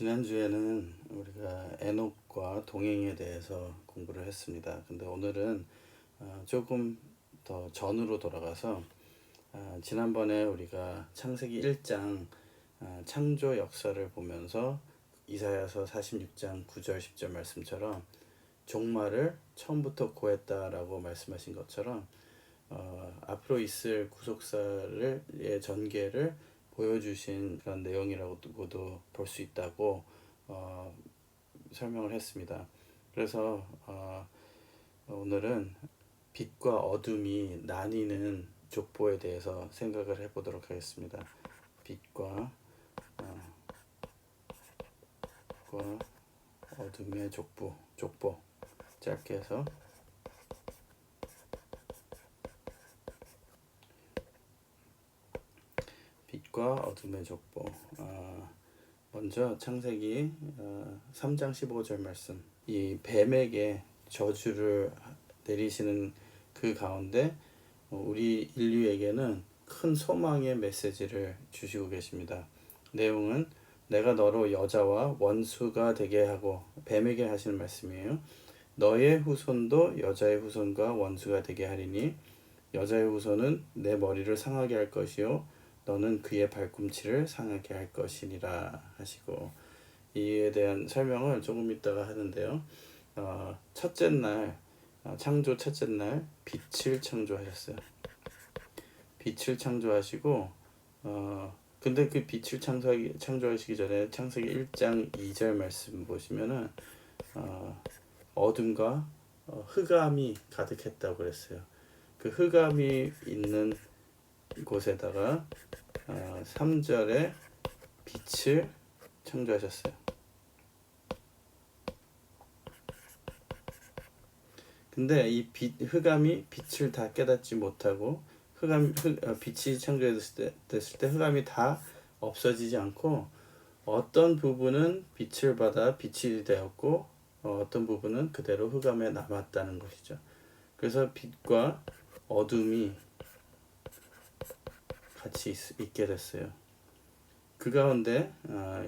지난주에는 우리가 에녹과 동행에 대해서 공부를 했습니다. 근데 오늘은 조금 더 전으로 돌아가서 지난번에 우리가 창세기 1장 창조 역사를 보면서 이사야서 46장 9절 10절 말씀처럼 종말을 처음부터 고했다라고 말씀하신 것처럼 앞으로 있을 구속사의 전개를 보여주신 그런 내용이라고도 볼 수 있다고 설명을 했습니다. 그래서 오늘은 빛과 어둠이 나뉘는 족보에 대해서 생각을 해보도록 하겠습니다. 빛과 어둠의 족보 짧게 해서 빛과 어둠의 족보. 먼저 창세기 3장 15절 말씀. 이 뱀에게 저주를 내리시는 그 가운데 우리 인류에게는 큰 소망의 메시지를 주시고 계십니다. 내용은 내가 너로 여자와 원수가 되게 하고, 뱀에게 하시는 말씀이에요. 너의 후손도 여자의 후손과 원수가 되게 하리니 여자의 후손은 내 머리를 상하게 할 것이요 너는 그의 발꿈치를 상하게 할 것이니라 하시고, 이에 대한 설명을 조금 이따가 하는데요. 첫째 날, 창조 첫째 날 빛을 창조하셨어요. 빛을 창조하시고 근데 그 빛을 창조하시기 전에 창세기 1장 2절 말씀 보시면은 어둠과 흑암이 가득했다고 그랬어요. 그 흑암이 있는 곳에다가 3절에 빛을 창조하셨어요. 근데 이 흑암이 빛을 다 깨닫지 못하고 빛이 창조됐을 때 흑암이 다 없어지지 않고 어떤 부분은 빛을 받아 빛이 되었고 어떤 부분은 그대로 흑암에 남았다는 것이죠. 그래서 빛과 어둠이 같이 있게 됐어요. 그 가운데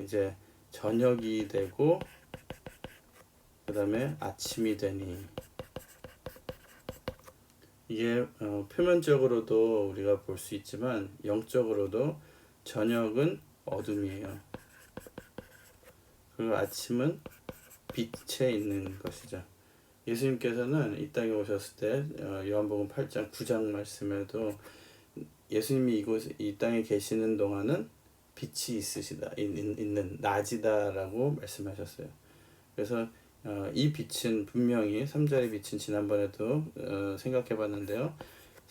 이제 저녁이 되고 그 다음에 아침이 되니, 이게 표면적으로도 우리가 볼 수 있지만 영적으로도 저녁은 어둠이에요. 그리고 아침은 빛에 있는 것이죠. 예수님께서는 이 땅에 오셨을 때 요한복음 8장 9장 말씀에도 예수님이 이 땅에 계시는 동안은 빛이 있는 낮이다라고 말씀하셨어요. 그래서 이 빛은 분명히 3절의 빛은 지난번에도 생각해 봤는데요.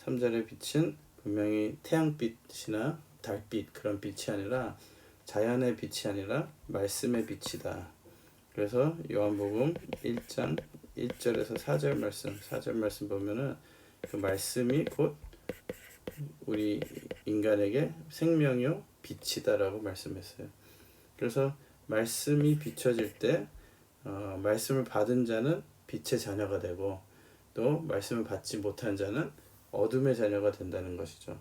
3절의 빛은 분명히 태양빛이나 달빛 그런 빛이 아니라 자연의 빛이 아니라 말씀의 빛이다. 그래서 요한복음 1장 1절에서 4절 말씀 보면은 그 말씀이 곧 우리 인간에게 생명이요 빛이다라고 말씀했어요. 그래서 말씀이 비춰질 때 말씀을 받은 자는 빛의 자녀가 되고 또 말씀을 받지 못한 자는 어둠의 자녀가 된다는 것이죠.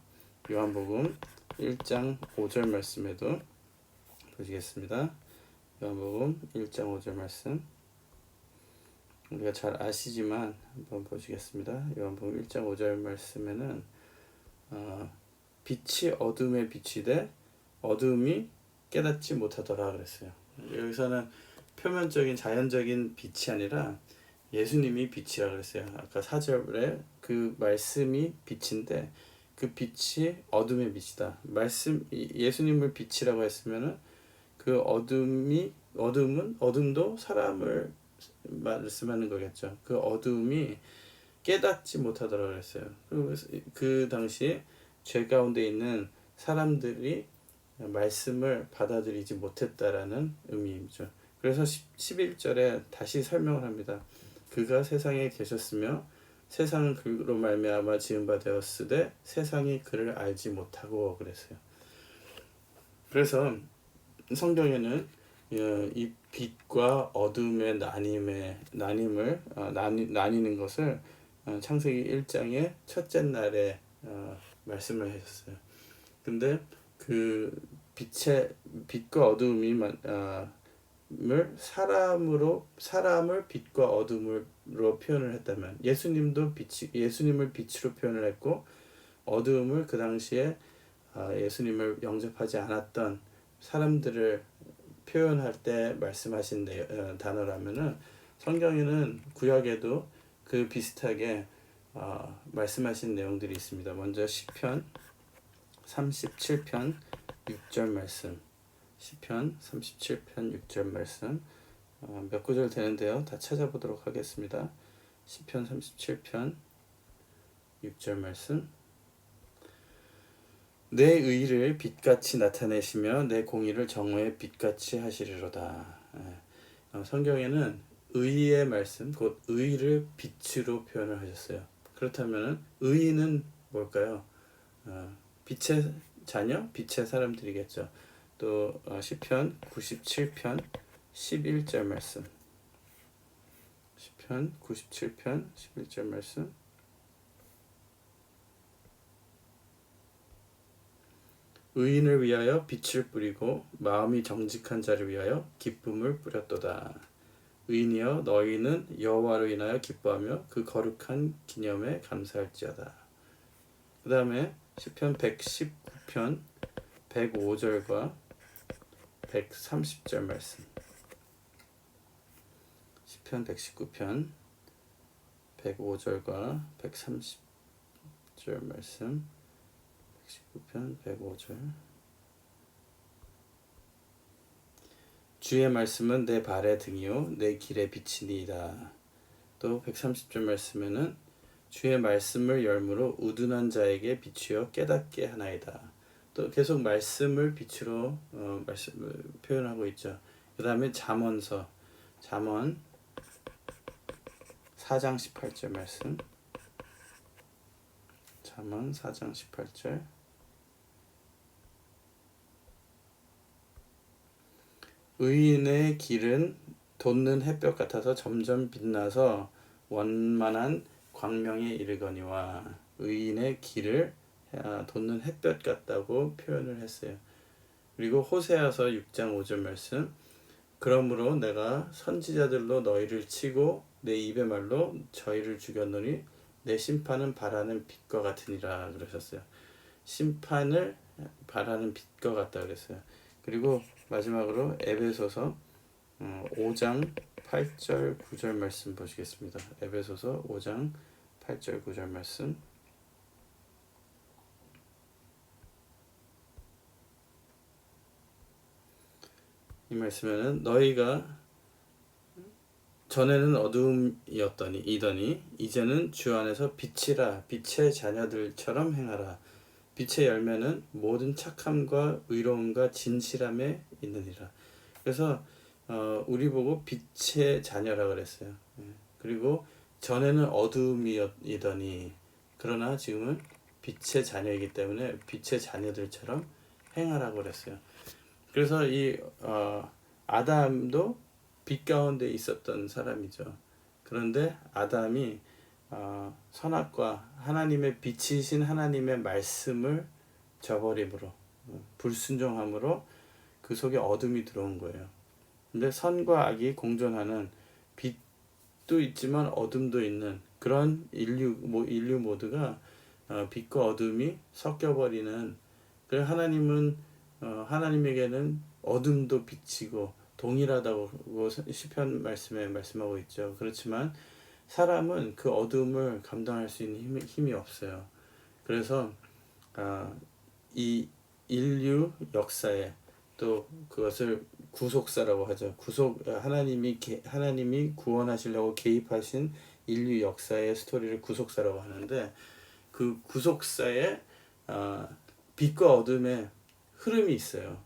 요한복음 1장 5절 말씀에도 보시겠습니다. 요한복음 1장 5절 말씀 우리가 잘 아시지만 한번 보시겠습니다. 요한복음 1장 5절 말씀에는 빛이 어둠에 비치되 어둠이 깨닫지 못하더라 그랬어요. 여기서는 표면적인 자연적인 빛이 아니라 예수님이 빛이라 그랬어요. 아까 4절에 그 말씀이 빛인데 그 빛이 어둠의 빛이다. 예수님을 빛이라고 했으면은 그 어둠도 사람을 말씀하는 거겠죠. 그 어둠이 깨닫지 못하더라 그랬어요. 그 당시에 죄 가운데 있는 사람들이 말씀을 받아들이지 못했다라는 의미이죠. 그래서 11절에 다시 설명을 합니다. 그가 세상에 계셨으며 세상은 그로 말미암아 지은 바 되었으되 세상이 그를 알지 못하고 그랬어요. 그래서 성경에는 이 빛과 어둠의 나뉘는 것을 창세기 1장의 첫째 날에 말씀을 하셨어요. 근데 그 빛과 어둠이 사람을 빛과 어둠으로 표현을 했다면 예수님을 빛으로 표현을 했고 어두움을 그 당시에 예수님을 영접하지 않았던 사람들을 표현할 때 말씀하신 단어라면은 성경에는 구약에도 그 비슷하게 말씀하신 내용들이 있습니다. 먼저 시편 37편 6절 말씀, 시편 37편 6절 말씀 몇 구절 되는데요. 다 찾아보도록 하겠습니다. 시편 37편 6절 말씀. 내 의를 빛같이 나타내시며 내 공의를 정오의 빛같이 하시리로다. 성경에는 의의 말씀, 곧 의를 빛으로 표현을 하셨어요. 그렇다면 의인은 뭘까요? 빛의 자녀, 빛의 사람들이겠죠. 또 시편 97편 11절 말씀, 시편 97편 11절 말씀. 의인을 위하여 빛을 뿌리고 마음이 정직한 자를 위하여 기쁨을 뿌렸도다. 의인이여 너희는 여호와로 인하여 기뻐하며 그 거룩한 기념에 감사할지어다. 그 다음에 시편 119편 105절과 130절 말씀. 시편 119편 105절과 130절 말씀. 119편 105절. 주의 말씀은 내 발의 등이요 내 길의 빛이니이다. 또 130절 말씀에는 주의 말씀을 열무로 우둔한 자에게 비추어 깨닫게 하나이다. 또 계속 말씀을 빛으로 말씀을 표현하고 있죠. 그 다음에 잠언 4장 18절 말씀. 잠언 4장 18절. 의인의 길은 돋는 햇볕 같아서 점점 빛나서 원만한 광명에 이르거니와. 의인의 길을 돋는 햇볕 같다고 표현을 했어요. 그리고 호세아서 6장 5절 말씀. 그러므로 내가 선지자들로 너희를 치고 내 입의 말로 저희를 죽였노니 내 심판은 바라는 빛과 같으니라 그러셨어요. 심판을 바라는 빛과 같다 그랬어요. 그리고 마지막으로 에베소서 5장 8절 9절 말씀 보시겠습니다. 에베소서 5장 8절 9절 말씀. 이 말씀에는 너희가 전에는 어두움이더니 이제는 주 안에서 빛이라. 빛의 자녀들처럼 행하라. 빛의 열매는 모든 착함과 의로움과 진실함에 있느니라. 그래서 우리 보고 빛의 자녀라 그랬어요. 그리고 전에는 어두움이더니 그러나 지금은 빛의 자녀이기 때문에 빛의 자녀들처럼 행하라고 그랬어요. 그래서 이 아담도 빛 가운데 있었던 사람이죠. 그런데 아담이 선악과 하나님의 빛이신 하나님의 말씀을 저버림으로 불순종함으로 그 속에 어둠이 들어온 거예요. 근데 선과 악이 공존하는 빛도 있지만 어둠도 있는 그런 인류 모두가 빛과 어둠이 섞여버리는. 그래서 하나님에게는 어둠도 빛이고 동일하다고 시편 말씀에 말씀하고 있죠. 그렇지만 사람은 그 어둠을 감당할 수 있는 힘이 없어요. 그래서 이 인류 역사에 또 그것을 구속사라고 하죠. 하나님이 구원하시려고 개입하신 인류 역사의 스토리를 구속사라고 하는데 그 구속사에 빛과 어둠의 흐름이 있어요.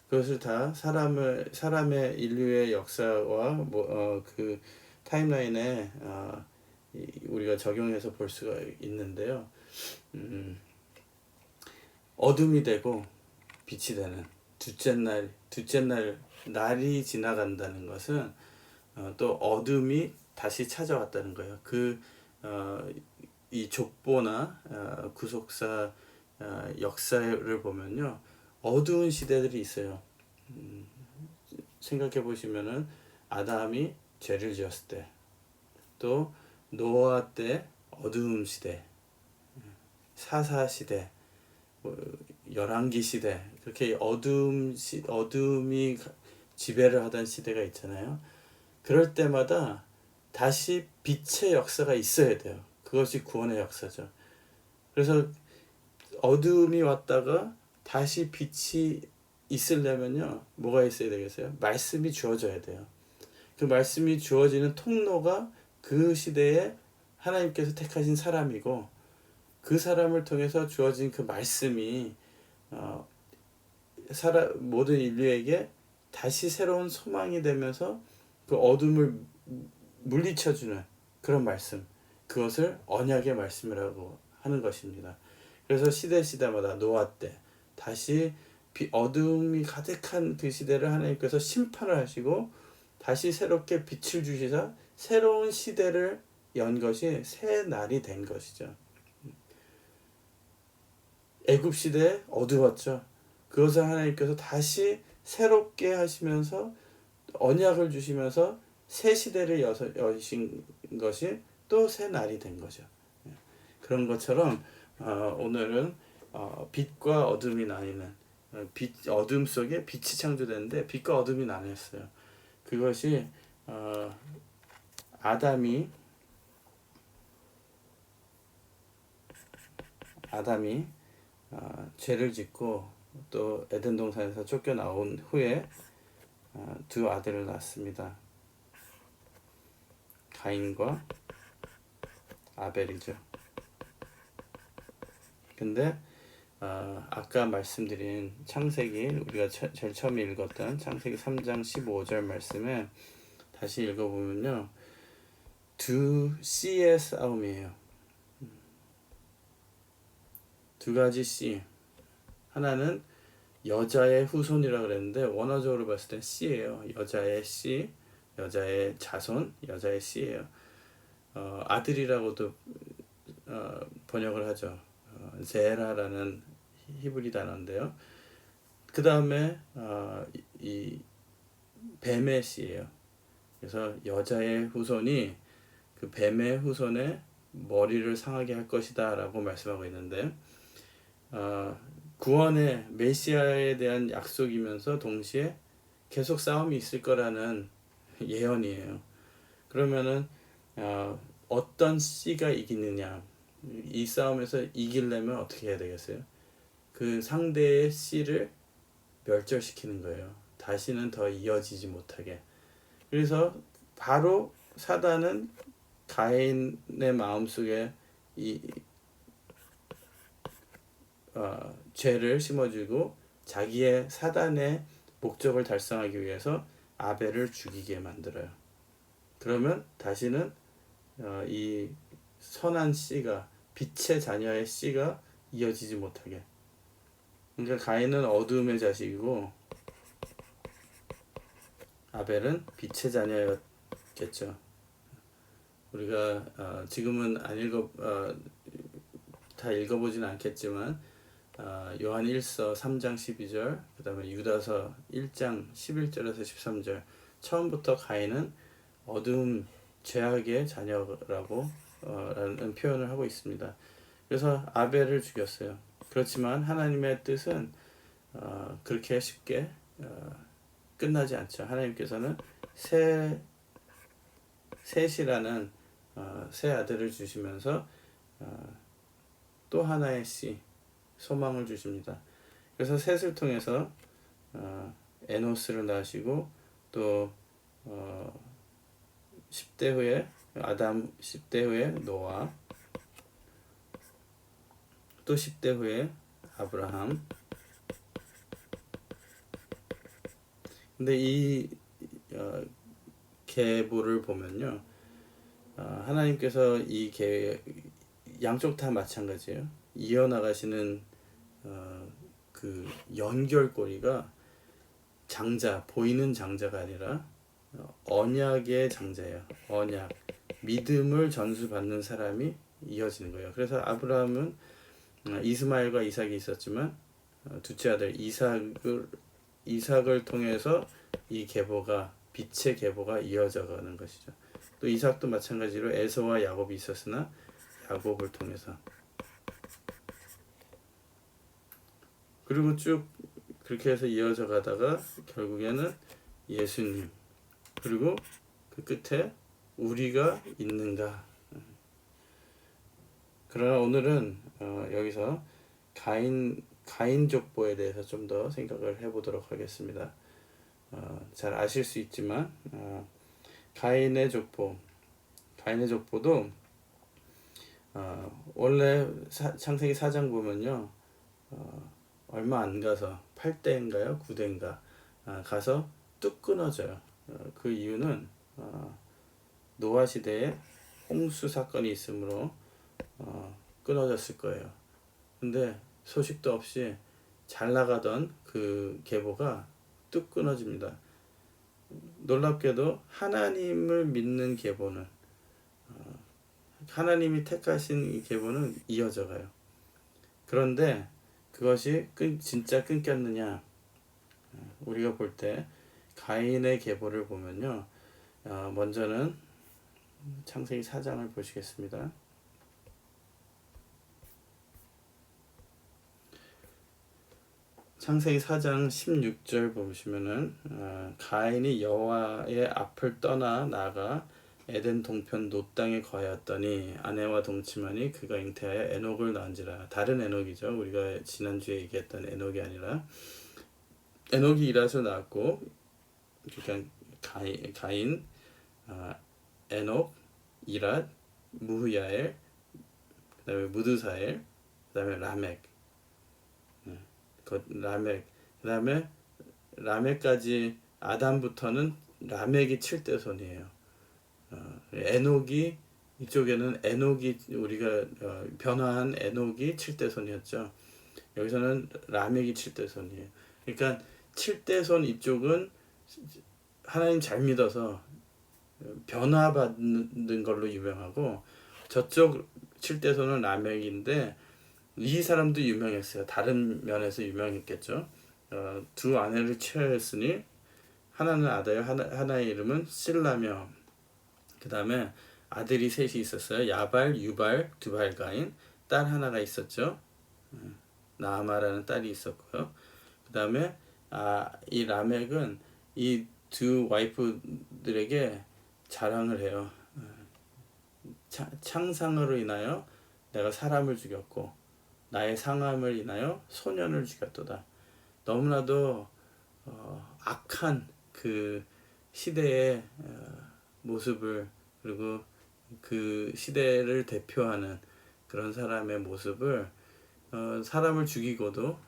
그것을 다 사람의 인류의 역사와 그 타임라인에 우리가 적용해서 볼 수가 있는데요. 어둠이 되고 빛이 되는 둘째 날이 지나간다는 것은 또 어둠이 다시 찾아왔다는 거예요. 이 족보나 구속사 역사를 보면요, 어두운 시대들이 있어요. 생각해 보시면은 아담이 죄를 지었을 때, 또 노아 때 어두움 시대, 사사 시대, 열왕기 시대, 그렇게 어둠이 지배를 하던 시대가 있잖아요. 그럴 때마다 다시 빛의 역사가 있어야 돼요. 그것이 구원의 역사죠. 그래서 어둠이 왔다가 다시 빛이 있으려면요, 뭐가 있어야 되겠어요? 말씀이 주어져야 돼요. 그 말씀이 주어지는 통로가 그 시대에 하나님께서 택하신 사람이고, 그 사람을 통해서 주어진 그 말씀이 모든 인류에게 다시 새로운 소망이 되면서 그 어둠을 물리쳐주는 그런 말씀, 그것을 언약의 말씀이라고 하는 것입니다. 그래서 시대마다 노아 때 다시 어둠이 가득한 그 시대를 하나님께서 심판을 하시고 다시 새롭게 빛을 주시사 새로운 시대를 연 것이 새 날이 된 것이죠. 애굽 시대에 어두웠죠. 그것을 하나님께서 다시 새롭게 하시면서 언약을 주시면서 새 시대를 여신 것이 또 새 날이 된 거죠. 그런 것처럼 오늘은 빛과 어둠이 나뉘는, 어둠 속에 빛이 창조되는데 빛과 어둠이 나뉘었어요. 그것이 아담이 죄를 짓고 또 에덴 동산에서 쫓겨나온 후에 두 아들을 낳았습니다. 가인과 아벨이죠. 근데 아까 말씀드린 창세기, 우리가 제일 처음에 읽었던 창세기 3장 15절 말씀에 다시 읽어보면요, 두 씨의 싸움이에요. 두 가지 씨. 하나는 여자의 후손이라 그랬는데 원어적으로 봤을 땐 씨예요. 여자의 씨, 여자의 자손, 여자의 씨예요. 아들이라고도 번역을 하죠. 제라라는 히브리 단어인데요. 그 다음에 이 뱀의 씨예요. 그래서 여자의 후손이 그 뱀의 후손의 머리를 상하게 할 것이다 라고 말씀하고 있는데, 구원의 메시아에 대한 약속이면서 동시에 계속 싸움이 있을 거라는 예언이에요. 그러면은 어떤 씨가 이기느냐, 이 싸움에서 이기려면 어떻게 해야 되겠어요? 그 상대의 씨를 멸절시키는 거예요. 다시는 더 이어지지 못하게. 그래서 바로 사단은 가인의 마음속에 죄를 심어주고 자기의 사단의 목적을 달성하기 위해서 아벨을 죽이게 만들어요. 그러면 다시는 이 선한 씨가, 빛의 자녀의 씨가 이어지지 못하게. 그러니까 가인은 어두움의 자식이고 아벨은 빛의 자녀였겠죠. 우리가 지금은 다 읽어보진 않겠지만 요한 1서 3장 12절, 그 다음에 유다서 1장 11절에서 13절, 처음부터 가인은 어두움, 죄악의 자녀라고 라는 표현을 하고 있습니다. 그래서 아벨을 죽였어요. 그렇지만 하나님의 뜻은 그렇게 쉽게 끝나지 않죠. 하나님께서는 셋이라는 새 아들을 주시면서 또 하나의 씨, 소망을 주십니다. 그래서 셋을 통해서 에노스를 낳으시고 또 10대 후에 아담, 10대 후에 노아, 또 10대 후에 아브라함. 근데 이 계보를 보면요, 하나님께서 이 양쪽 다 마찬가지예요. 이어나가시는 그 연결고리가 보이는 장자가 아니라 언약의 장자예요. 언약, 믿음을 전수받는 사람이 이어지는 거예요. 그래서 아브라함은 이스마엘과 이삭이 있었지만 둘째 아들 이삭을 통해서 이 계보가 빛의 계보가 이어져 가는 것이죠. 또 이삭도 마찬가지로 에서와 야곱이 있었으나 야곱을 통해서, 그리고 쭉 그렇게 해서 이어져 가다가 결국에는 예수님, 그리고 그 끝에 우리가 있는가. 그러나 오늘은 여기서 가인 족보에 대해서 좀 더 생각을 해보도록 하겠습니다. 잘 아실 수 있지만 가인의 족보도 원래 창세기 4장 보면요, 얼마 안 가서 8대인가요 9대인가 가서 뚝 끊어져요. 그 이유는 노아 시대에 홍수 사건이 있으므로 끊어졌을 거예요. 근데 소식도 없이 잘 나가던 그 계보가 뚝 끊어집니다. 놀랍게도 하나님을 믿는 계보는, 하나님이 택하신 이 계보는 이어져 가요. 그런데 그것이 진짜 끊겼느냐, 우리가 볼 때 가인의 계보를 보면요, 먼저는 창세기 4장을 보시겠습니다. 창세기 4장 16절 보시면은 가인이 여호와의 앞을 떠나 나가 에덴 동편 놋 땅에 거하였더니 아내와 동침하니 그가 잉태하여 에녹을 낳은지라. 다른 에녹이죠. 우리가 지난주에 얘기했던 에녹이 아니라 에녹이 이라서 낳았고, 그러니까 가인, 에녹, 이랏, 무흐야엘, 그 다음에 무드사엘, 그 다음에 라멕, 그 다음에 라멕까지, 아담부터는 라멕이 7대 손이에요. 에녹이, 이쪽에는 에녹이, 우리가 변화한 에녹이 7대 손이었죠. 여기서는 라멕이 7대 손이에요. 그러니까 7대 손 이쪽은 하나님 잘 믿어서 변화받는 걸로 유명하고, 저쪽 7대 손은 라멕인데 이 사람도 유명했어요. 다른 면에서 유명했겠죠. 두 아내를 취하였으니 하나는 아다요, 하나의 이름은 실라며, 그 다음에 아들이 셋이 있었어요. 야발, 유발, 두발가인, 딸 하나가 있었죠. 나아마라는 딸이 있었고요. 그 다음에 이 라멕은 이 두 와이프들에게 자랑을 해요. 창상으로 인하여 내가 사람을 죽였고 나의 상함을 인하여 소년을 죽였도다. 너무나도 악한 그 시대의 모습을, 그리고 그 시대를 대표하는 그런 사람의 모습을, 사람을 죽이고도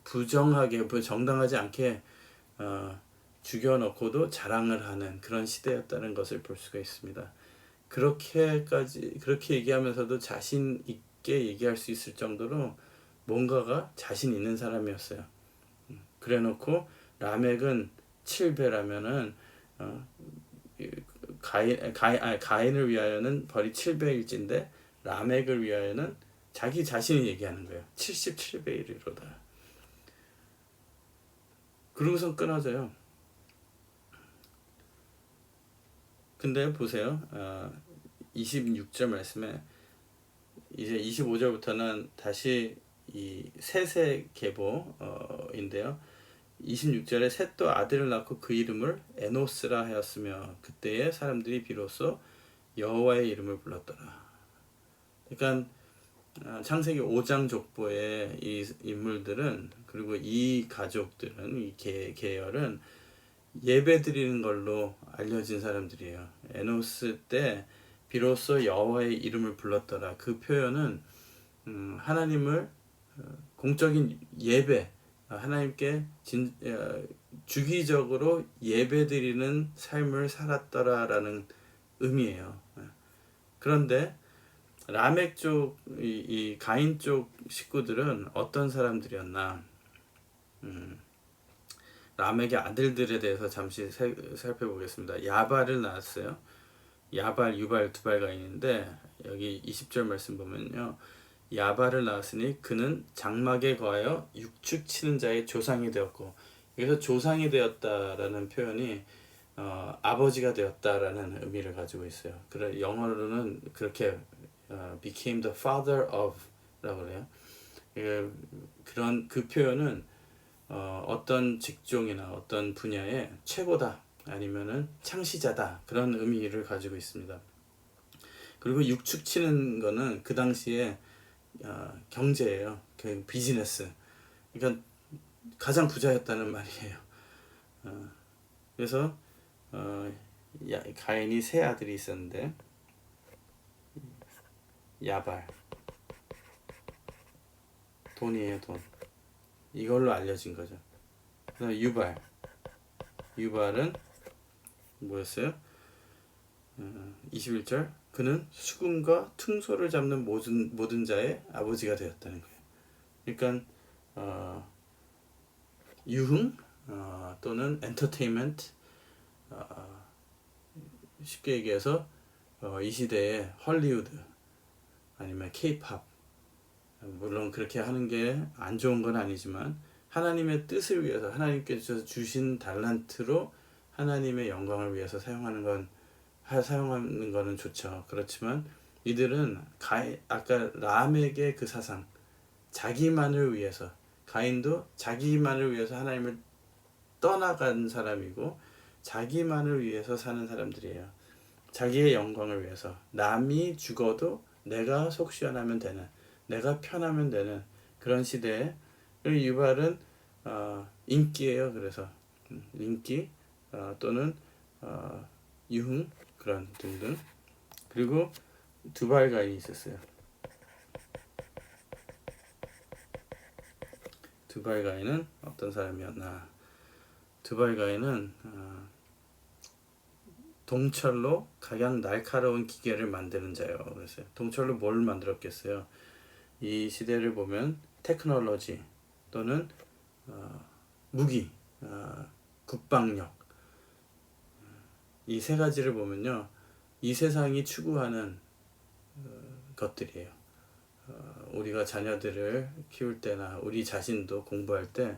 부정하게, 정당하지 않게 죽여놓고도 자랑을 하는 그런 시대였다는 것을 볼 수가 있습니다. 그렇게 얘기하면서도 자신 있게 얘기할 수 있을 정도로 뭔가가 자신 있는 사람이었어요. 그래놓고 라멕은 7배라면은 가인을 위하여는 벌이 7배일진데 라멕을 위하여는 자기 자신이 얘기하는 거예요. 77배에 이르로다. 그러고선 끊어져요. 근데 보세요. 26절 말씀에 이제 25절부터는 다시 이 셋의 계보인데요. 26절에 셋도 아들을 낳고 그 이름을 에노스라 하였으며 그때의 사람들이 비로소 여호와의 이름을 불렀더라. 그러니까 창세기 5장 족보의 이 인물들은, 그리고 이 가족들은, 이 계열은 예배 드리는 걸로 알려진 사람들이에요. 에노스 때 비로소 여호와의 이름을 불렀더라. 그 표현은 하나님을 공적인 예배, 하나님께 주기적으로 예배 드리는 삶을 살았더라라는 의미예요. 그런데 라멕 쪽, 이 가인 쪽 식구들은 어떤 사람들이었나? 라멕의 아들들에 대해서 잠시 살펴보겠습니다. 야발을 낳았어요. 야발, 유발, 두발가 있는데 여기 20절 말씀 보면요, 야발을 낳았으니 그는 장막에 거하여 육축 치는 자의 조상이 되었고, 여기서 조상이 되었다라는 표현이 아버지가 되었다라는 의미를 가지고 있어요. 그래 영어로는 그렇게 became the father of라고 그래요. 그런 그 표현은 어떤 직종이나 어떤 분야의 최고다 아니면은 창시자다 그런 의미를 가지고 있습니다. 그리고 육축 치는 거는 그 당시에 경제예요. 그 비즈니스. 그러니까 가장 부자였다는 말이에요. 그래서 가인이 세 아들이 있었는데 야발 돈이에요 돈. 이걸로 알려진 거죠. 그다음 유발은 뭐였어요? 21절 그는 수금과 퉁소를 잡는 모든 자의 아버지가 되었다는 거예요. 그러니까 유흥 또는 엔터테인먼트 쉽게 얘기해서 이 시대에 헐리우드 아니면 케이팝 물론 그렇게 하는 게 안 좋은 건 아니지만 하나님의 뜻을 위해서 하나님께서 주신 달란트로 하나님의 영광을 위해서 사용하는 거는 좋죠. 그렇지만 이들은 아까 람에게 그 사상 자기만을 위해서 가인도 자기만을 위해서 하나님을 떠나간 사람이고 자기만을 위해서 사는 사람들이에요. 자기의 영광을 위해서 남이 죽어도 내가 속 시원하면 되는 내가 편하면 되는 그런 시대에 유발은 인기예요. 그래서 인기 또는 유흥 그런 등등. 그리고 두발가인이 있었어요. 두발가인은 어떤 사람이었나? 두발가인은 동철로 가장 날카로운 기계를 만드는 자예요. 그래서 동철로 뭘 만들었겠어요? 이 시대를 보면 테크놀로지 또는 무기, 국방력 이 세 가지를 보면요, 이 세상이 추구하는 것들이에요. 우리가 자녀들을 키울 때나 우리 자신도 공부할 때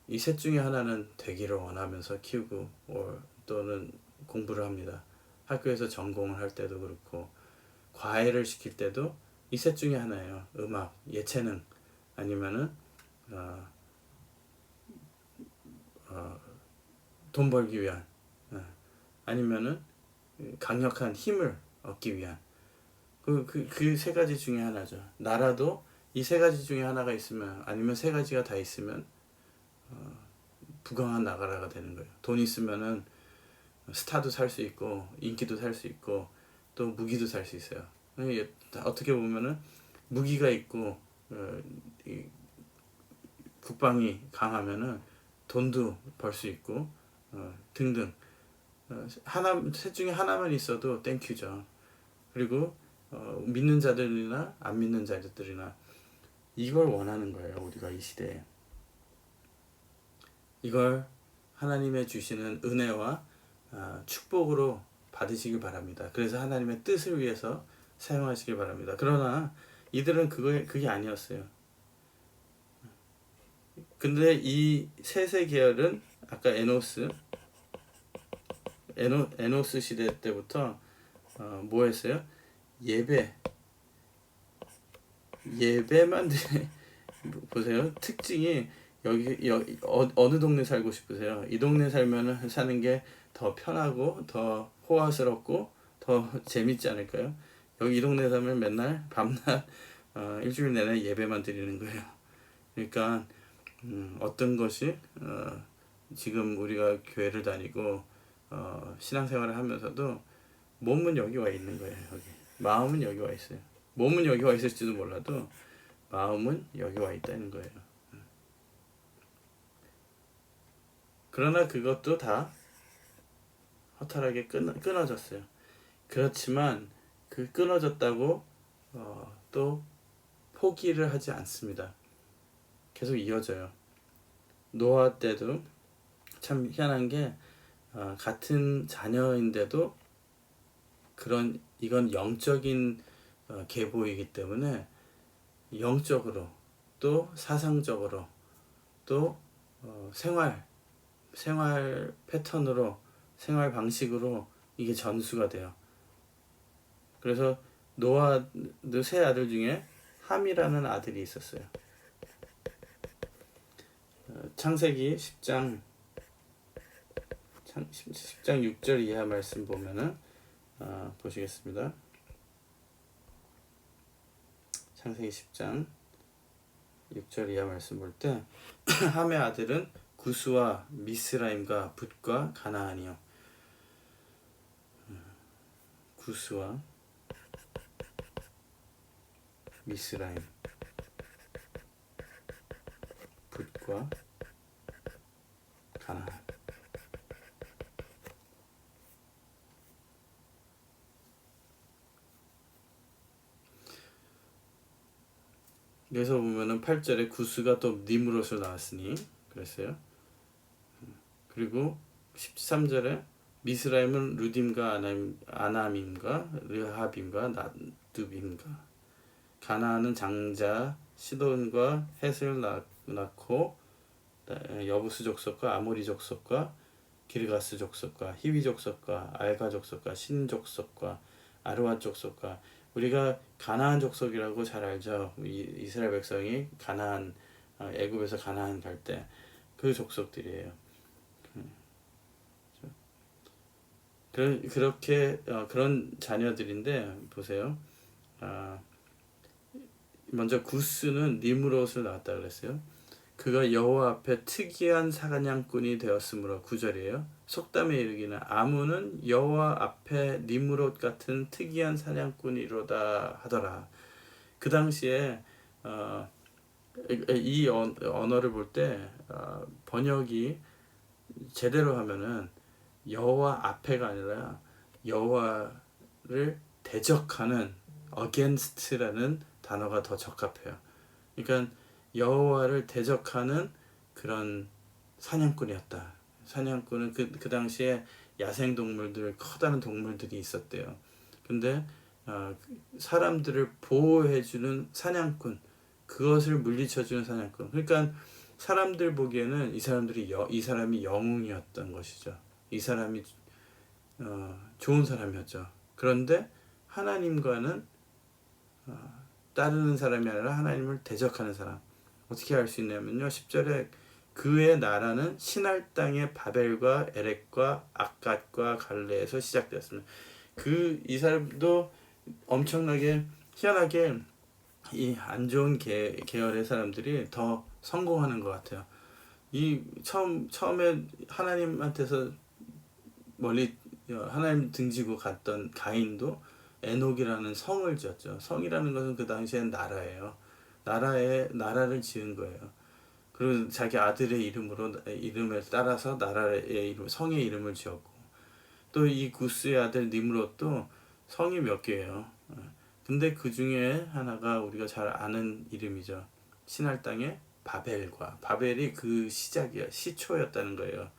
이 셋 중에 하나는 되기를 원하면서 키우고 또는 공부를 합니다. 학교에서 전공을 할 때도 그렇고 과외를 시킬 때도 이 셋 중에 하나예요. 음악, 예체능 아니면은 돈 벌기 위한 아니면은 강력한 힘을 얻기 위한 그 세 가지 중에 하나죠. 나라도 이 세 가지 중에 하나가 있으면 아니면 세 가지가 다 있으면 부강한 나라가 되는 거예요. 돈 있으면은 스타도 살 수 있고 인기도 살 수 있고 또 무기도 살 수 있어요. 어떻게 보면은 무기가 있고 국방이 강하면은 돈도 벌 수 있고 등등 셋 중에 하나만 있어도 땡큐죠. 그리고 믿는 자들이나 안 믿는 자들이나 이걸 원하는 거예요. 우리가 이 시대에 이걸 하나님의 주시는 은혜와 축복으로 받으시길 바랍니다. 그래서 하나님의 뜻을 위해서 사용하시길 바랍니다. 그러나 이들은 그게 아니었어요. 근데 이 셋의 계열은 아까 에노스 시대 때부터 뭐 했어요? 예배만 보세요. 특징이 여기 어느 동네 살고 싶으세요? 이 동네 사는 게 더 편하고 더 호화스럽고 더 재밌지 않을까요? 여기 이 동네 살면 맨날 밤낮 일주일 내내 예배만 드리는 거예요. 그러니까 어떤 것이 지금 우리가 교회를 다니고 신앙생활을 하면서도 몸은 여기 와 있는 거예요. 여기 마음은 여기 와 있어요. 몸은 여기 와 있을지도 몰라도 마음은 여기 와 있다는 거예요. 그러나 그것도 다 허탈하게 끊어졌어요. 그렇지만 그 끊어졌다고 또 포기를 하지 않습니다. 계속 이어져요. 노아 때도 참 희한한 게 같은 자녀인데도 이건 영적인 계보이기 때문에 영적으로 또 사상적으로 또 생활 패턴으로, 생활 방식으로 이게 전수가 돼요. 그래서 노아 세 아들 중에 함이라는 아들이 있었어요. 창세기 10장 6절 이하 말씀 보면은 보시겠습니다. 창세기 10장 6절 이하 말씀 볼 때 함의 아들은 구스와 미스라임과 붓과 가나안이요. 구스와 미스라임, 붓과 가나안. 여기서 보면은 8절에 구스가 또 니므롯으로 나왔으니 그랬어요. 그리고 13절에 미스라임은 루딤과 아나밈과 르하빔과 나두빔과, 가나안은 장자 시돈과 헷을 낳고 여부스 족속과 아모리 족속과 기르가스 족속과 히위 족속과 알가 족속과 신 족속과 아르와 족속과, 우리가 가나안 족속이라고 잘 알죠. 이스라엘 백성이 가나안, 애굽에서 가나안 갈 때 그 족속들이에요. 그렇게 그런 자녀들인데 보세요. 먼저 구스는 니므롯을 낳았다 그랬어요. 그가 여호와 앞에 특이한 사냥꾼이 되었으므로 9절이에요. 속담에 이르기는 아문은 여호와 앞에 니므롯 같은 특이한 사냥꾼이로다 하더라. 그 당시에 이 언어를 볼 때 번역이 제대로 하면은 여호와 앞에가 아니라 여호와를 대적하는 against라는 단어가 더 적합해요. 그러니까 여호와를 대적하는 그런 사냥꾼이었다. 사냥꾼은 그 당시에 야생 동물들, 커다란 동물들이 있었대요. 근데 사람들을 보호해주는 사냥꾼, 그것을 물리쳐주는 사냥꾼. 그러니까 사람들 보기에는 이 사람이 영웅이었던 것이죠. 이 사람이 좋은 사람이었죠. 그런데 하나님과는 따르는 사람이 아니라 하나님을 대적하는 사람. 어떻게 알 수 있냐면요. 10절에 그의 나라는 신할 땅의 바벨과 에렉과 악갓과 갈레에서 시작되었습니다. 이 사람도 엄청나게 희한하게 이 안 좋은 계열의 사람들이 더 성공하는 것 같아요. 이 처음에 하나님한테서 멀리 하나님 등지고 갔던 가인도 에녹이라는 성을 지었죠. 성이라는 것은 그 당시엔 나라예요. 나라를 지은 거예요. 그리고 자기 아들의 이름을 따라서 나라의 이름, 성의 이름을 지었고, 또 이 구스의 아들 니므롯도 성이 몇 개예요. 근데 그 중에 하나가 우리가 잘 아는 이름이죠. 신할 땅의 바벨이 그 시초였다는 거예요.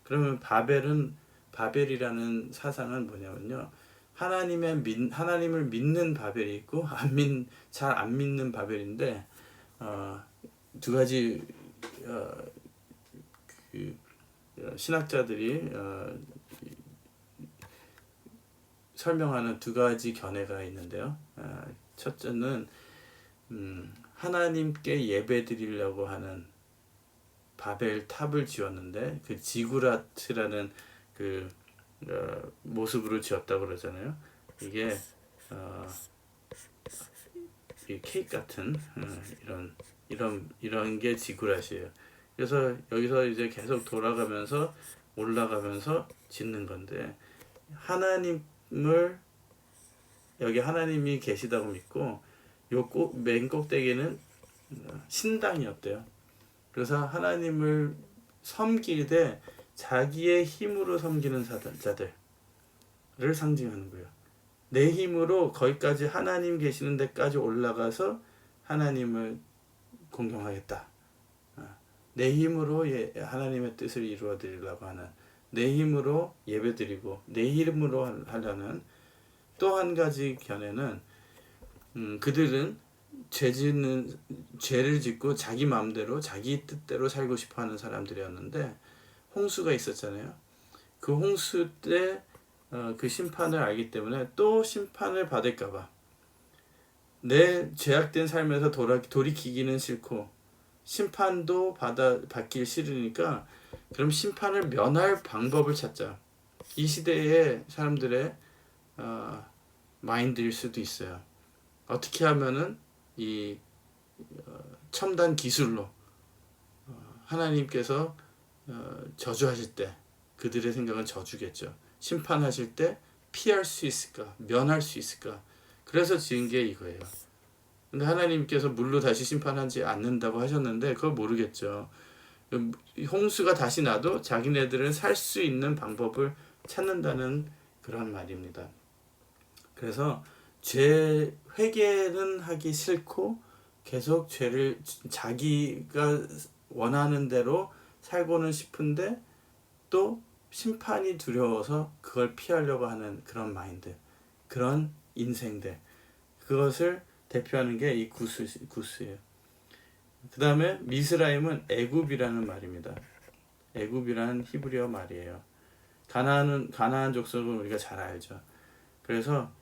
그러면 바벨이라는 사상은 뭐냐면요. 하나님을 믿는 바벨이 있고 잘 안 믿는 바벨인데 두 가지 신학자들이 설명하는 두 가지 견해가 있는데요. 첫째는 하나님께 예배드리려고 하는 바벨 탑을 지었는데 그 지구라트라는 모습으로 지었다고 그러잖아요. 이게 케이크 같은 이런 게 지구라시예요. 그래서 여기서 이제 계속 돌아가면서 올라가면서 짓는 건데, 여기 하나님이 계시다고 믿고 맨 꼭대기는 신당이었대요. 그래서 하나님을 섬기되 자기의 힘으로 섬기는 자들을 상징하는 거예요. 내 힘으로 거기까지 하나님 계시는 데까지 올라가서 하나님을 공경하겠다. 내 힘으로 하나님의 뜻을 이루어 드리려고 하는, 내 힘으로 예배드리고 내 힘으로 하려는 또 한 가지 견해는 그들은 죄를 짓고 자기 마음대로 자기 뜻대로 살고 싶어하는 사람들이었는데 홍수가 있었잖아요. 그 홍수 때 그 심판을 알기 때문에 또 심판을 받을까봐 내 죄악된 삶에서 돌이키기는 싫고 심판도 받길 싫으니까 그럼 심판을 면할 방법을 찾자. 이 시대의 사람들의 마인드일 수도 있어요. 어떻게 하면은 이 첨단 기술로 하나님께서 저주하실 때 그들의 생각은 저주겠죠. 심판하실 때 피할 수 있을까? 면할 수 있을까? 그래서 지은 게 이거예요. 근데 하나님께서 물로 다시 심판하지 않는다고 하셨는데 그걸 모르겠죠. 홍수가 다시 나도 자기네들은 살 수 있는 방법을 찾는다는 그런 말입니다. 그래서 죄 회개는 하기 싫고 계속 죄를 자기가 원하는 대로 살고는 싶은데 또 심판이 두려워서 그걸 피하려고 하는 그런 마인드, 그런 인생들, 그것을 대표하는 게 이 구스예요. 그 다음에 미스라임은 애굽이라는 말입니다. 애굽이라는 히브리어 말이에요. 가나안 족속은 우리가 잘 알죠. 그래서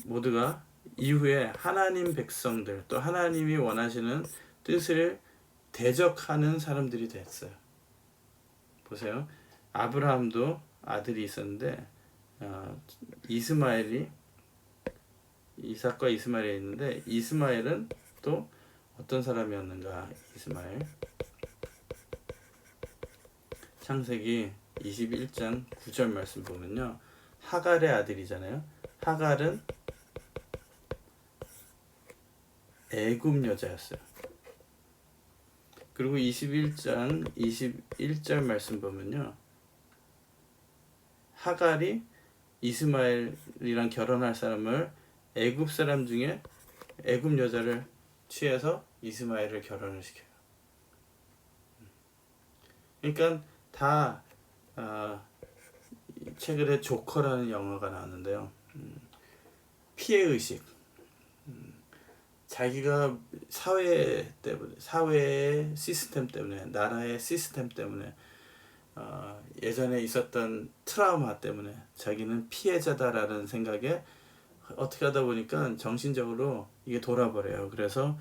모두가 이후에 하나님 백성들, 또 하나님이 원하시는 뜻을 대적하는 사람들이 됐어요. 보세요. 아브라함도 아들이 있었는데 이삭과 이스마엘이 있는데 이스마엘은 또 어떤 사람이었는가? 이스마엘 창세기 21장 9절 말씀 보면요. 하갈의 아들이잖아요. 하갈은 애굽 여자였어요. 그리고 21장 21절 말씀 보면요. 하갈이 이스마엘이랑 결혼할 사람을 애굽 사람 중에 애굽 여자를 취해서 이스마엘을 결혼을 시켜요. 그러니까 다 최근에 조커라는 영화가 나왔는데요. 피해의식, 자기가 사회의 시스템 때문에, 나라의 시스템 때문에, 예전에 있었던 트라우마 때문에 자기는 피해자다라는 생각에 어떻게 하다 보니까 정신적으로 이게 돌아버려요. 그래서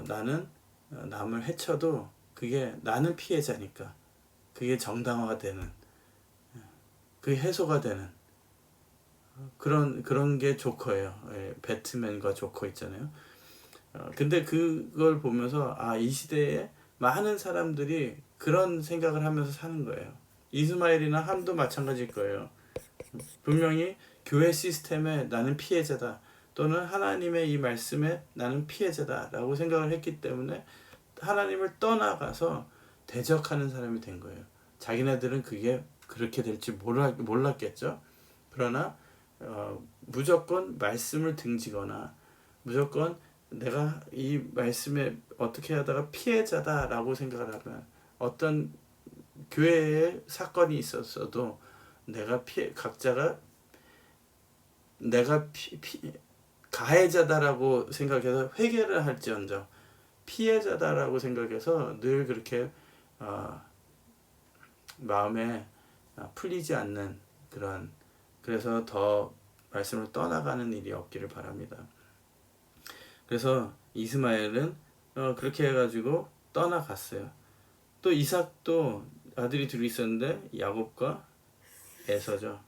나는 남을 해쳐도 그게 나는 피해자니까 그게 정당화가 되는, 그게 해소가 되는 그런 게 조커예요. 예, 배트맨과 조커 있잖아요. 근데 그걸 보면서 이 시대에 많은 사람들이 그런 생각을 하면서 사는 거예요. 이스마엘이나 함도 마찬가지일 거예요. 분명히 교회 시스템에 나는 피해자다, 또는 하나님의 이 말씀에 나는 피해자다 라고 생각을 했기 때문에 하나님을 떠나가서 대적하는 사람이 된 거예요. 자기네들은 그게 그렇게 될지 몰랐겠죠. 그러나 무조건 말씀을 등지거나 무조건 내가 이 말씀에 어떻게 하다가 피해자다라고 생각을 하면 어떤 교회에 사건이 있었어도 각자가 내가 가해자다라고 생각해서 회개를 할지언정 피해자다라고 생각해서 늘 그렇게 마음에 풀리지 않는 그래서 더 말씀을 떠나가는 일이 없기를 바랍니다. 그래서 이스마엘은 그렇게 해가지고 떠나갔어요. 또 이삭도 아들이 둘이 있었는데 야곱과 에서죠.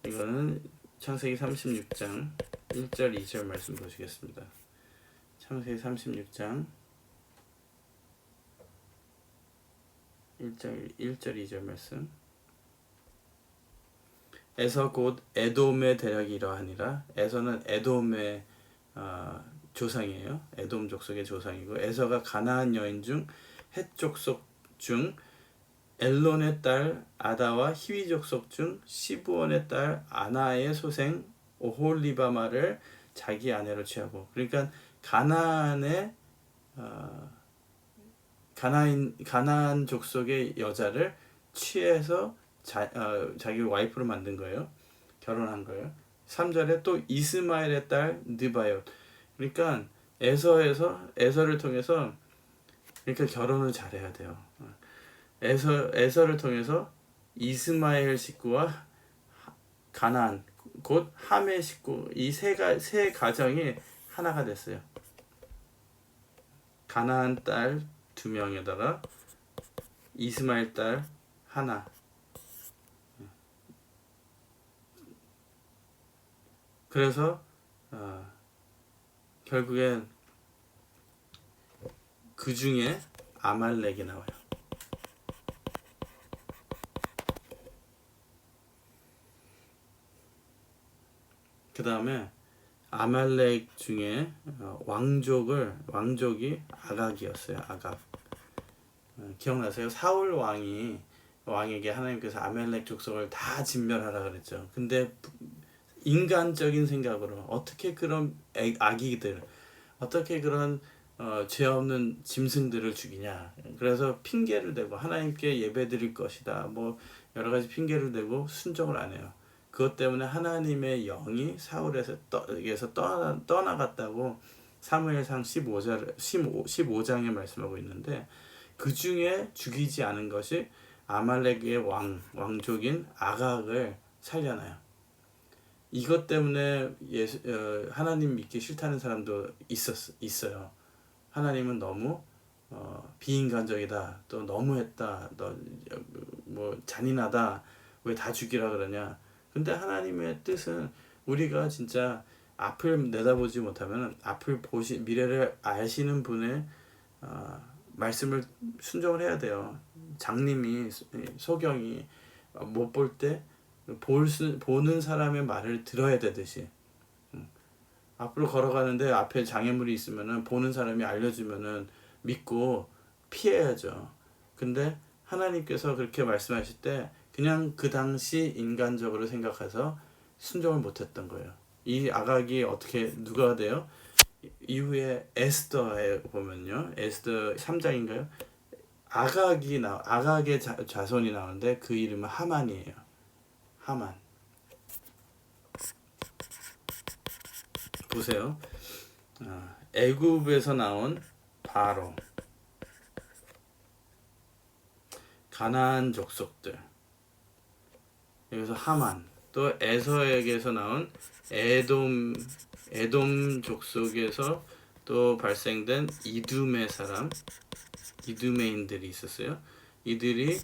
이거는 창세기 36장 1절 2절 말씀 보시겠습니다. 창세기 36장 1절 2절 말씀. 에서 곧 에돔의 대략이 이러하니라. 에서는 에돔의 조상이에요. 에돔 족속의 조상이고, 에서가 가나안 여인 중 헷 족속 중 엘론의 딸 아다와 히위 족속 중 시브온의 딸 아나의 소생 오홀리바마를 자기 아내로 취하고, 그러니까 가나안 족속의 여자를 취해서 자기 와이프로 만든 거예요. 결혼한 거예요. 3절에 또 이스마엘의 딸 느바요. 그러니까 에서를 통해서 그러니까 결혼을 잘해야 돼요. 에서를 통해서 이스마엘 식구와 가나안 곧 함의 식구 이 세 가정이 하나가 됐어요. 가나안 딸 2명에다가 이스마엘 딸 하나. 그래서 결국엔 그 중에 아말렉이 나와요. 그 다음에 아말렉 중에 왕족이 아각이었어요. 아각. 기억나세요? 사울 왕에게 하나님께서 아말렉 족속을 다 진멸하라 그랬죠. 근데 인간적인 생각으로 어떻게 그런 아기들, 어떻게 그런 죄 없는 짐승들을 죽이냐. 그래서 핑계를 대고 하나님께 예배드릴 것이다. 뭐 여러 가지 핑계를 대고 순종을 안 해요. 그것 때문에 하나님의 영이 사울에서 떠나갔다고 사무엘상 15장에 말씀하고 있는데 그 중에 죽이지 않은 것이 아말렉의 왕족인 아각을 살려놔요. 이것 때문에 하나님 믿기 싫다는 사람도 있어요. 하나님은 너무 비인간적이다. 또 너무했다. 뭐 잔인하다. 왜 다 죽이라 그러냐. 근데 하나님의 뜻은 우리가 진짜 앞을 내다보지 못하면 미래를 아시는 분의 말씀을 순종을 해야 돼요. 장님이 소경이 못 볼 때 보는 사람의 말을 들어야 되듯이 앞으로 걸어가는데 앞에 장애물이 있으면은 보는 사람이 알려주면은 믿고 피해야죠. 근데 하나님께서 그렇게 말씀하실 때 그냥 그 당시 인간적으로 생각해서 순종을 못했던 거예요. 이 아각이 누가 돼요? 이후에 에스더에 보면요. 에스더 3장인가요? 아각의 자손이 나오는데 그 이름은 하만이에요. 하만. 보세요. 애굽에서 나온 바로, 가나안 족속들, 여기서 하만, 또 에서에게서 나온 에돔 족속에서 또 발생된 이두메인들이 있었어요. 이들이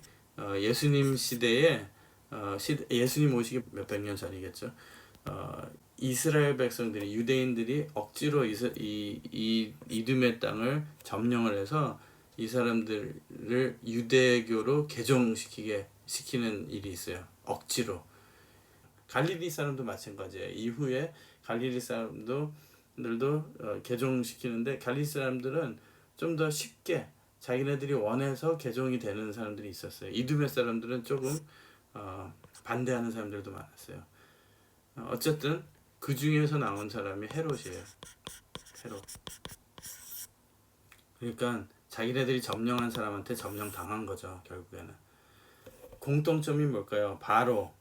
예수님 시대에 예수님 오시기 몇백 년 전이겠죠. 이스라엘 백성들이 유대인들이 억지로 이 이두메 땅을 점령을 해서 이 사람들을 유대교로 시키는 일이 있어요. 억지로. 갈릴리 사람도 마찬가지예요. 이후에 갈릴리 사람들도 개종시키는데 갈릴리 사람들은 좀 더 쉽게 자기네들이 원해서 개종이 되는 사람들이 있었어요. 이두메 사람들은 조금 반대하는 사람들도 많았어요. 어쨌든 그 중에서 나온 사람이 헤롯이에요. 헤롯. 그러니까 자기네들이 점령한 사람한테 점령당한 거죠. 결국에는. 공통점이 뭘까요? 바로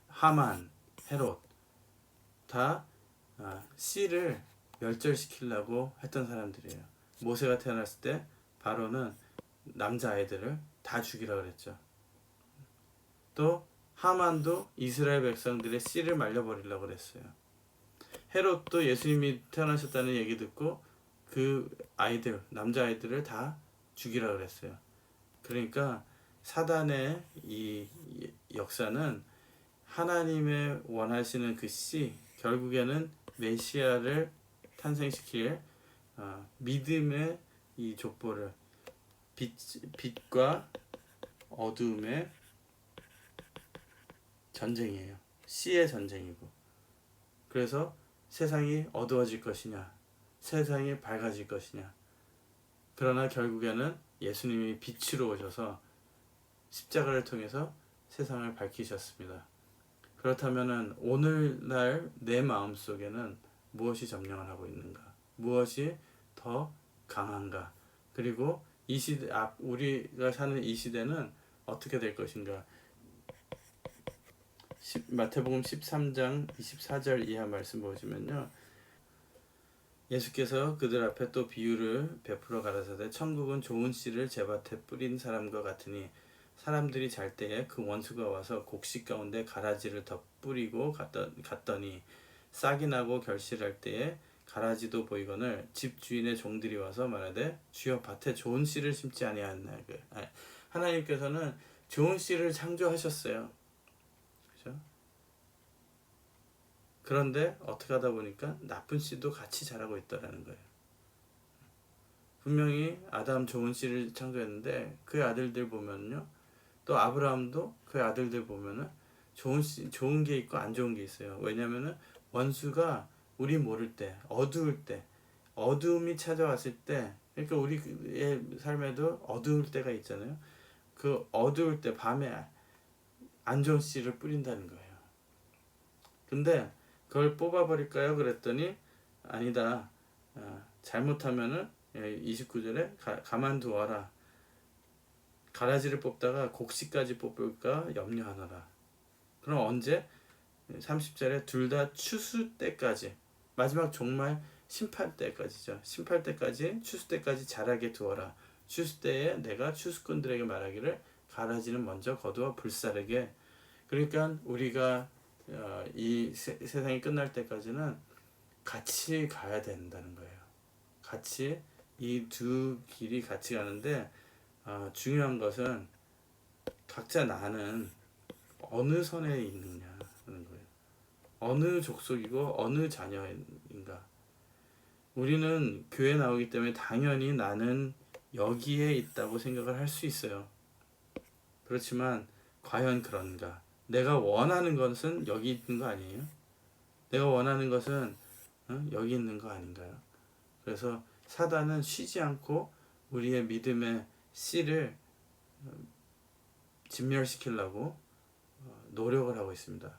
하만, 헤롯 다 씨를 멸절시키려고 했던 사람들이에요. 모세가 태어났을 때 바로는 남자아이들을 다 죽이라 그랬죠. 또 하만도 이스라엘 백성들의 씨를 말려버리려고 그랬어요. 헤롯도 예수님이 태어나셨다는 얘기 듣고 그 남자아이들을 다 죽이라 그랬어요. 그러니까 사단의 이 역사는 하나님의 원하시는 그 씨, 결국에는 메시아를 탄생시킬 믿음의 이 족보를 빛과 어두움의 전쟁이에요. 씨의 전쟁이고. 그래서 세상이 어두워질 것이냐, 세상이 밝아질 것이냐. 그러나 결국에는 예수님이 빛으로 오셔서 십자가를 통해서 세상을 밝히셨습니다. 그렇다면 오늘날 내 마음속에는 무엇이 점령을 하고 있는가? 무엇이 더 강한가? 그리고 이 시대, 우리가 사는 이 시대는 어떻게 될 것인가. 마태복음 13장 24절 이하 말씀 보시면요, 예수께서 그들 앞에 또 비유를 베풀어 가라사대 천국은 좋은 씨를 제밭에 뿌린 사람과 같으니 사람들이 잘 때에 그 원수가 와서 곡식 가운데 가라지를 더 뿌리고 갔더니 싹이 나고 결실할 때에 가라지도 보이거늘 집 주인의 종들이 와서 말하되 주여 밭에 좋은 씨를 심지 아니하였나. 하나님께서는 좋은 씨를 창조하셨어요. 그렇죠? 그런데 어떻게 하다 보니까 나쁜 씨도 같이 자라고 있다라는 거예요. 분명히 아담 좋은 씨를 창조했는데 그의 아들들 보면요, 또 아브라함도 그의 아들들 보면은 좋은 게 있고 안 좋은 게 있어요. 왜냐면은 원수가 우리 모를 때, 어두울 때, 어두움이 찾아왔을 때, 그러니까 우리의 삶에도 어두울 때가 있잖아요. 그 어두울 때 밤에 안 좋은 씨를 뿌린다는 거예요. 근데 그걸 뽑아버릴까요? 그랬더니 아니다. 잘못하면은 29절에 가만두어라. 가라지를 뽑다가 곡식까지 뽑을까 염려하노라. 그럼 언제? 30절에 둘 다 추수 때까지, 마지막 종말 심판 때까지죠. 심판 때까지, 추수 때까지 자라게 두어라. 추수 때에 내가 추수꾼들에게 말하기를 가라지는 먼저 거두어 불사르게. 그러니까 우리가 이 세상이 끝날 때까지는 같이 가야 된다는 거예요. 같이 이 두 길이 같이 가는데 중요한 것은 각자 나는 어느 선에 있느냐 하는 거예요. 어느 족속이고 어느 자녀인가. 우리는 교회 나오기 때문에 당연히 나는 여기에 있다고 생각을 할 수 있어요. 그렇지만 과연 그런가? 내가 원하는 것은 여기 있는 거 아니에요? 내가 원하는 것은 여기 있는 거 아닌가요? 그래서 사단은 쉬지 않고 우리의 믿음의 씨를 진멸시키려고 노력을 하고 있습니다.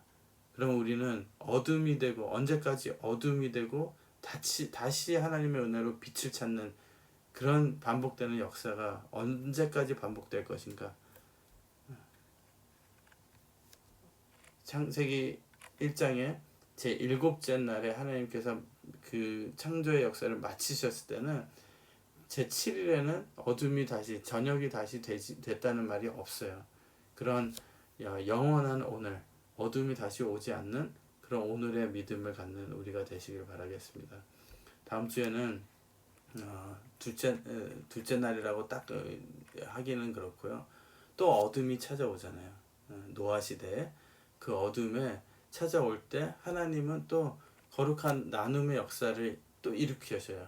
그럼 우리는 어둠이 되고, 언제까지 어둠이 되고 다시 하나님의 은혜로 빛을 찾는 그런 반복되는 역사가 언제까지 반복될 것인가. 창세기 1장에 제7째 날에 하나님께서 그 창조의 역사를 마치셨을 때는 제7일에는 어둠이 다시, 저녁이 다시 됐다는 말이 없어요. 그런 영원한 오늘, 어둠이 다시 오지 않는 그런 오늘의 믿음을 갖는 우리가 되시길 바라겠습니다. 다음 주에는 둘째 날이라고 딱 하기는 그렇고요. 또 어둠이 찾아오잖아요. 노아 시대에 그 어둠에 찾아올 때 하나님은 또 거룩한 나눔의 역사를 또 일으키셔요.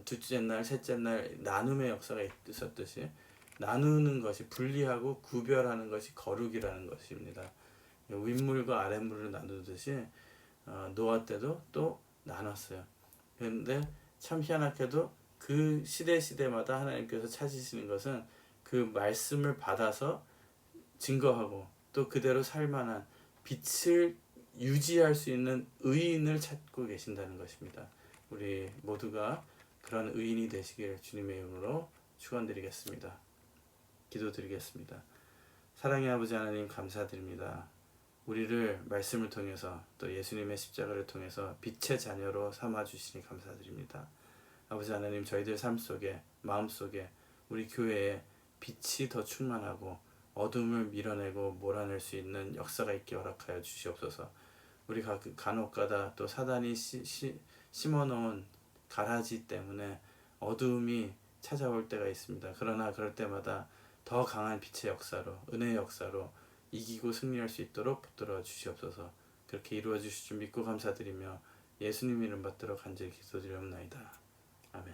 둘째 날, 셋째 날 나눔의 역사가 있었듯이 나누는 것이, 분리하고 구별하는 것이 거룩이라는 것입니다. 윗물과 아랫물을 나누듯이 노아 때도 또 나눴어요. 그런데 참 희한하게도 그 시대마다 하나님께서 찾으시는 것은 그 말씀을 받아서 증거하고 또 그대로 살만한 빛을 유지할 수 있는 의인을 찾고 계신다는 것입니다. 우리 모두가 그런 의인이 되시길 주님의 이름으로 축원드리겠습니다. 기도드리겠습니다. 사랑의 아버지 하나님, 감사드립니다. 우리를 말씀을 통해서 또 예수님의 십자가를 통해서 빛의 자녀로 삼아주시니 감사드립니다. 아버지 하나님, 저희들 삶 속에, 마음 속에, 우리 교회에 빛이 더 충만하고 어둠을 밀어내고 몰아낼 수 있는 역사가 있게 허락하여 주시옵소서. 우리 간혹가다 또 사단이 심어놓은 가라지 때문에 어두움이 찾아올 때가 있습니다. 그러나 그럴 때마다 더 강한 빛의 역사로, 은혜의 역사로 이기고 승리할 수 있도록 붙들어 주시옵소서. 그렇게 이루어 주실 줄 믿고 감사드리며 예수님 이름 받들어 간절히 기도드리옵나이다. 아멘.